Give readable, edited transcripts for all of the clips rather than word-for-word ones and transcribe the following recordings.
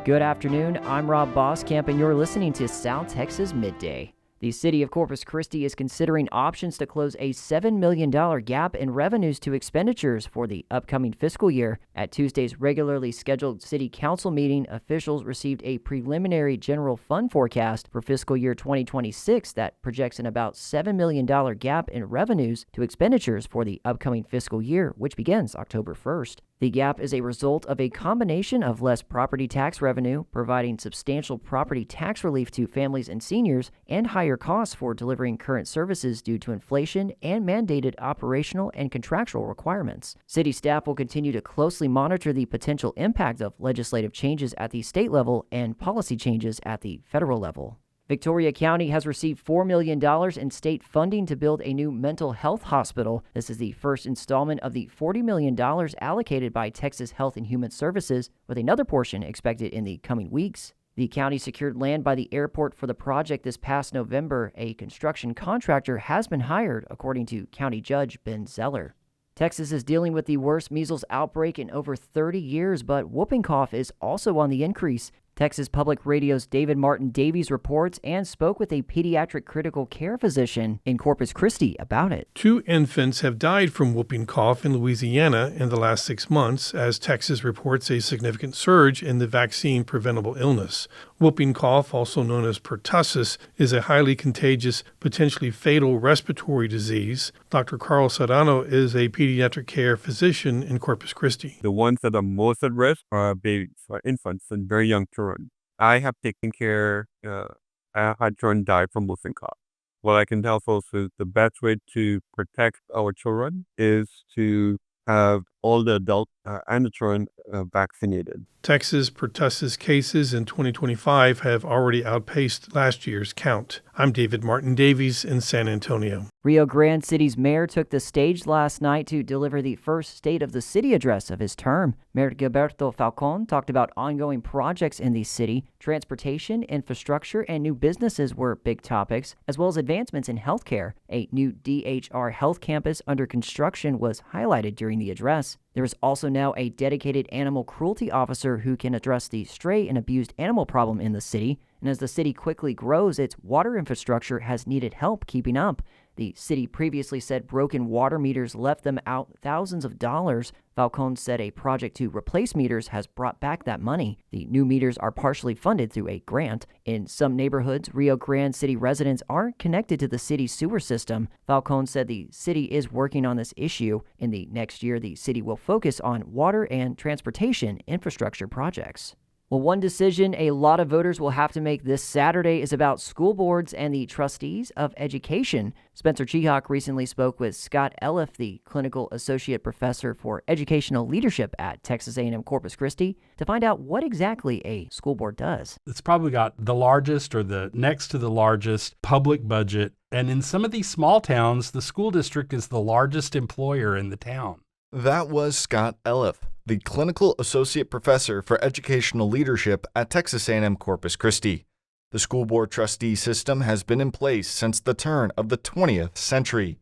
Good afternoon, I'm Rob Boskamp, and you're listening to South Texas Midday. The city of Corpus Christi is considering options to close a $7 million gap in revenues to expenditures for the upcoming fiscal year. At Tuesday's regularly scheduled city council meeting, officials received a preliminary general fund forecast for fiscal year 2026 that projects an about $7 million gap in revenues to expenditures for the upcoming fiscal year, which begins October 1st. The gap is a result of a combination of less property tax revenue, providing substantial property tax relief to families and seniors, and higher costs for delivering current services due to inflation and mandated operational and contractual requirements. City staff will continue to closely monitor the potential impact of legislative changes at the state level and policy changes at the federal level. Victoria County has received $4 million in state funding to build a new mental health hospital. This is the first installment of the $40 million allocated by Texas Health and Human Services, with another portion expected in the coming weeks. The county secured land by the airport for the project this past November. A construction contractor has been hired, according to County Judge Ben Zeller. Texas is dealing with the worst measles outbreak in over 30 years, but whooping cough is also on the increase. Texas Public Radio's David Martin Davies reports and spoke with a pediatric critical care physician in Corpus Christi about it. 2 infants have died from whooping cough in Louisiana in the last 6 months, as Texas reports a significant surge in the vaccine-preventable illness. Whooping cough, also known as pertussis, is a highly contagious, potentially fatal respiratory disease. Dr. Carl Serrano is a pediatric care physician in Corpus Christi. The ones that are most at risk are babies, are infants, and very young children. I have taken care, I had children die from whooping cough. What I can tell folks is the best way to protect our children is to have all the adults and the children vaccinated. Texas pertussis cases in 2025 have already outpaced last year's count. I'm David Martin Davies in San Antonio. Rio Grande City's mayor took the stage last night to deliver the first State of the City address of his term. Mayor Gilberto Falcon talked about ongoing projects in the city. Transportation, infrastructure, and new businesses were big topics, as well as advancements in healthcare. A new DHR health campus under construction was highlighted during the address. There is also now a dedicated animal cruelty officer who can address the stray and abused animal problem in the city. And as the city quickly grows, its water infrastructure has needed help keeping up. The city previously said broken water meters left them out thousands of dollars. Falcone said a project to replace meters has brought back that money. The new meters are partially funded through a grant. In some neighborhoods, Rio Grande City residents aren't connected to the city's sewer system. Falcone said the city is working on this issue. In the next year, the city will focus on water and transportation infrastructure projects. Well, one decision a lot of voters will have to make this Saturday is about school boards and the trustees of education. Spencer Chihawk recently spoke with Scott Elliff, the clinical associate professor for educational leadership at Texas A&M Corpus Christi, to find out what exactly a school board does. It's probably got the largest or the next to the largest public budget. And in some of these small towns, the school district is the largest employer in the town. That was Scott Elliff, the clinical associate professor for educational leadership at Texas A&M Corpus Christi. The school board trustee system has been in place since the turn of the 20th century.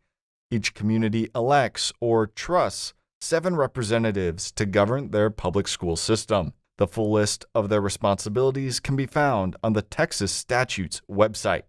Each community elects or trusts 7 representatives to govern their public school system. The full list of their responsibilities can be found on the Texas Statutes website.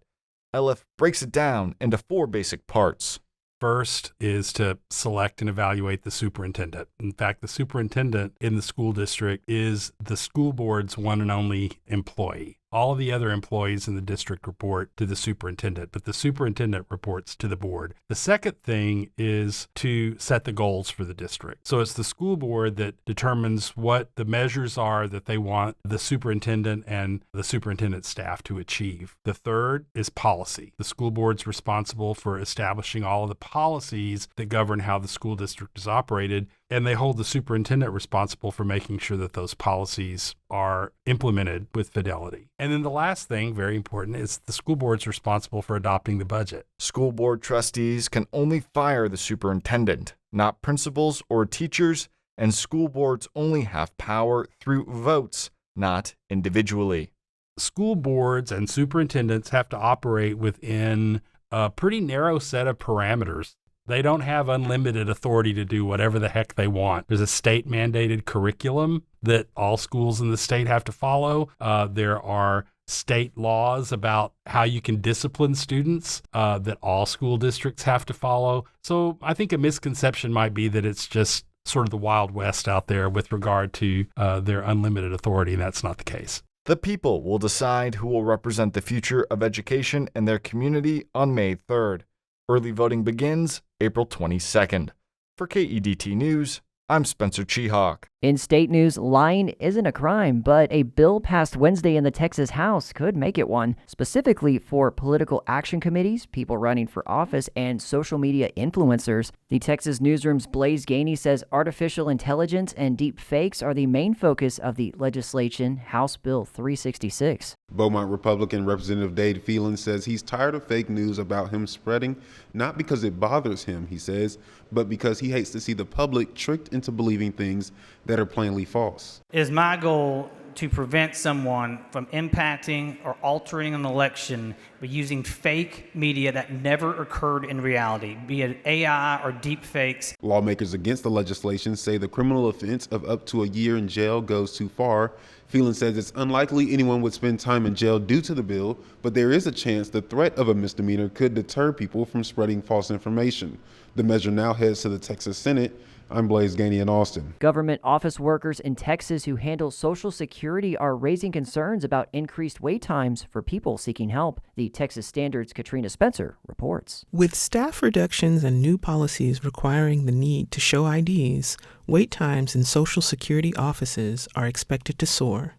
Elliff breaks it down into 4 basic parts. First is to select and evaluate the superintendent. In fact, the superintendent in the school district is the school board's one and only employee. All of the other employees in the district report to the superintendent, but the superintendent reports to the board. The second thing is to set the goals for the district. So it's the school board that determines what the measures are that they want the superintendent and the superintendent staff to achieve. The third is policy. The school board's responsible for establishing all of the policies that govern how the school district is operated, and they hold the superintendent responsible for making sure that those policies are implemented with fidelity. And then the last thing, very important, is the school board's responsible for adopting the budget. School board trustees can only fire the superintendent, not principals or teachers, and school boards only have power through votes, not individually. School boards and superintendents have to operate within a pretty narrow set of parameters. They don't have unlimited authority to do whatever the heck they want. There's a state-mandated curriculum that all schools in the state have to follow. There are state laws about how you can discipline students that all school districts have to follow. So I think a misconception might be that it's just sort of the Wild West out there with regard to their unlimited authority, and that's not the case. The people will decide who will represent the future of education in their community on May 3rd. Early voting begins April 22nd. For KEDT News, I'm Spencer Cheehawk. In state news, lying isn't a crime, but a bill passed Wednesday in the Texas House could make it one, specifically for political action committees, people running for office, and social media influencers. The Texas Newsroom's Blaze Gainey says artificial intelligence and deep fakes are the main focus of the legislation, House Bill 366. Beaumont Republican Representative Dade Phelan says he's tired of fake news about him spreading, not because it bothers him, he says, but because he hates to see the public tricked into believing things that are plainly false. It is my goal to prevent someone from impacting or altering an election by using fake media that never occurred in reality, be it AI or deep fakes. Lawmakers against the legislation say the criminal offense of up to a year in jail goes too far. Phelan says it's unlikely anyone would spend time in jail due to the bill, but there is a chance the threat of a misdemeanor could deter people from spreading false information. The measure now heads to the Texas Senate. I'm Blaze Gainey in Austin. Government office workers in Texas who handle Social Security are raising concerns about increased wait times for people seeking help. The Texas Standard's Katrina Spencer reports. With staff reductions and new policies requiring the need to show IDs, wait times in Social Security offices are expected to soar.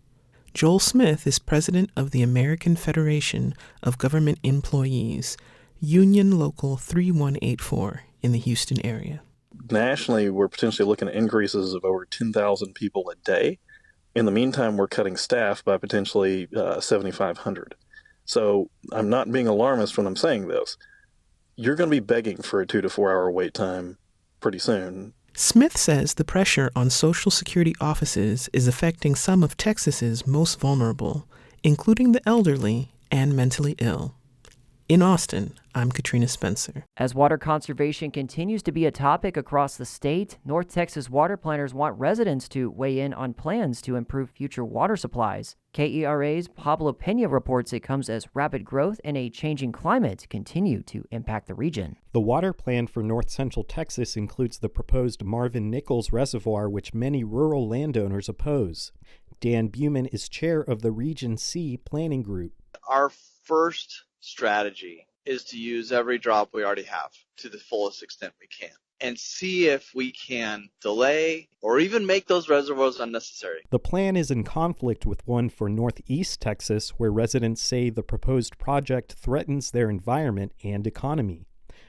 Joel Smith is president of the American Federation of Government Employees, Union Local 3184 in the Houston area. Nationally, we're potentially looking at increases of over 10,000 people a day. In the meantime, we're cutting staff by potentially 7,500. So I'm not being alarmist when I'm saying this. You're going to be begging for a 2 to 4 hour wait time pretty soon. Smith says the pressure on Social Security offices is affecting some of Texas's most vulnerable, including the elderly and mentally ill. In Austin, I'm Katrina Spencer. As water conservation continues to be a topic across the state, North Texas water planners want residents to weigh in on plans to improve future water supplies. KERA's Pablo Pena reports it comes as rapid growth and a changing climate continue to impact the region. The water plan for North Central Texas includes the proposed Marvin Nichols Reservoir, which many rural landowners oppose. Dan Buman is chair of the Region C Planning Group. Our first strategy is to use every drop we already have to the fullest extent we can and see if we can delay or even make those reservoirs unnecessary. The plan is in conflict with one for Northeast Texas, where residents say the proposed project threatens their environment and economy.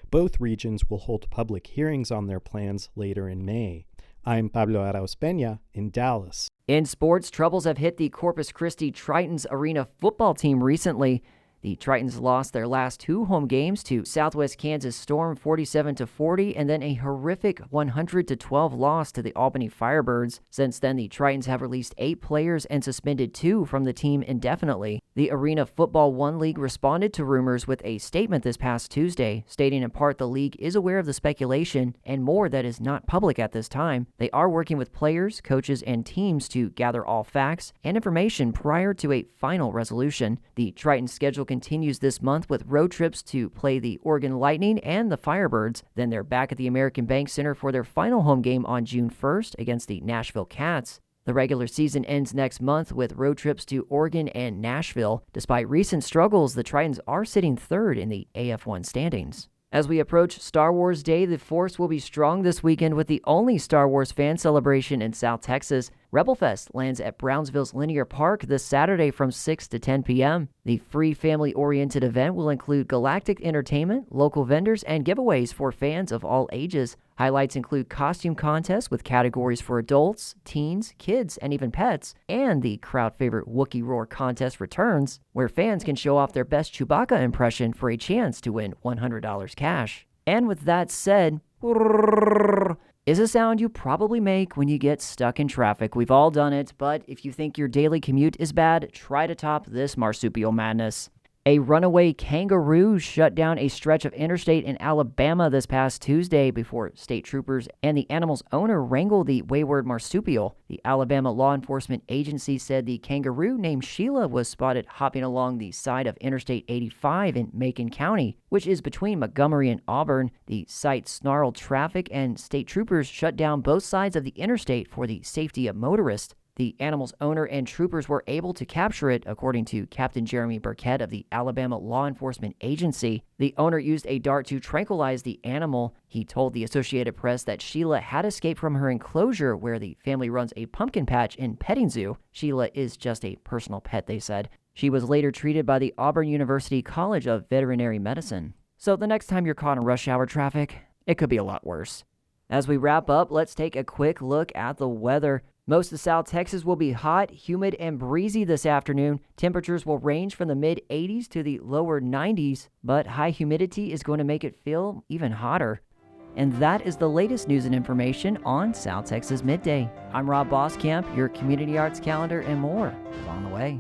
Both regions will hold public hearings on their plans later in May. I'm Pablo Arauz Peña in Dallas. In sports, troubles have hit the Corpus Christi Tritons Arena football team recently. The Tritons lost their last 2 home games to Southwest Kansas Storm 47-40 and then a horrific 100-12 loss to the Albany Firebirds. Since then, the Tritons have released 8 players and suspended 2 from the team indefinitely. The Arena Football One League responded to rumors with a statement this past Tuesday, stating in part the league is aware of the speculation and more that is not public at this time. They are working with players, coaches, and teams to gather all facts and information prior to a final resolution. The Tritons schedule continues this month with road trips to play the Oregon Lightning and the Firebirds. Then they're back at the American Bank Center for their final home game on June 1st against the Nashville Cats. The regular season ends next month with road trips to Oregon and Nashville. Despite recent struggles, the Tritons are sitting 3rd in the AF1 standings. As we approach Star Wars Day, the Force will be strong this weekend with the only Star Wars fan celebration in South Texas. Rebel Fest lands at Brownsville's Linear Park this Saturday from 6 to 10 p.m. The free family-oriented event will include galactic entertainment, local vendors, and giveaways for fans of all ages. Highlights include costume contests with categories for adults, teens, kids, and even pets, and the crowd-favorite Wookiee Roar contest returns, where fans can show off their best Chewbacca impression for a chance to win $100 cash. And with that said, is a sound you probably make when you get stuck in traffic. We've all done it, but if you think your daily commute is bad, try to top this marsupial madness. A runaway kangaroo shut down a stretch of interstate in Alabama this past Tuesday before state troopers and the animal's owner wrangled the wayward marsupial. The Alabama law enforcement agency said the kangaroo named Sheila was spotted hopping along the side of Interstate 85 in Macon County, which is between Montgomery and Auburn. The sight snarled traffic, and state troopers shut down both sides of the interstate for the safety of motorists. The animal's owner and troopers were able to capture it, according to Captain Jeremy Burkett of the Alabama Law Enforcement Agency. The owner used a dart to tranquilize the animal. He told the Associated Press that Sheila had escaped from her enclosure where the family runs a pumpkin patch and petting zoo. Sheila is just a personal pet, they said. She was later treated by the Auburn University College of Veterinary Medicine. So the next time you're caught in rush hour traffic, it could be a lot worse. As we wrap up, let's take a quick look at the weather. Most of South Texas will be hot, humid, and breezy this afternoon. Temperatures will range from the mid-80s to the lower 90s, but high humidity is going to make it feel even hotter. And that is the latest news and information on South Texas Midday. I'm Rob Boskamp. Your community arts calendar and more is on the way.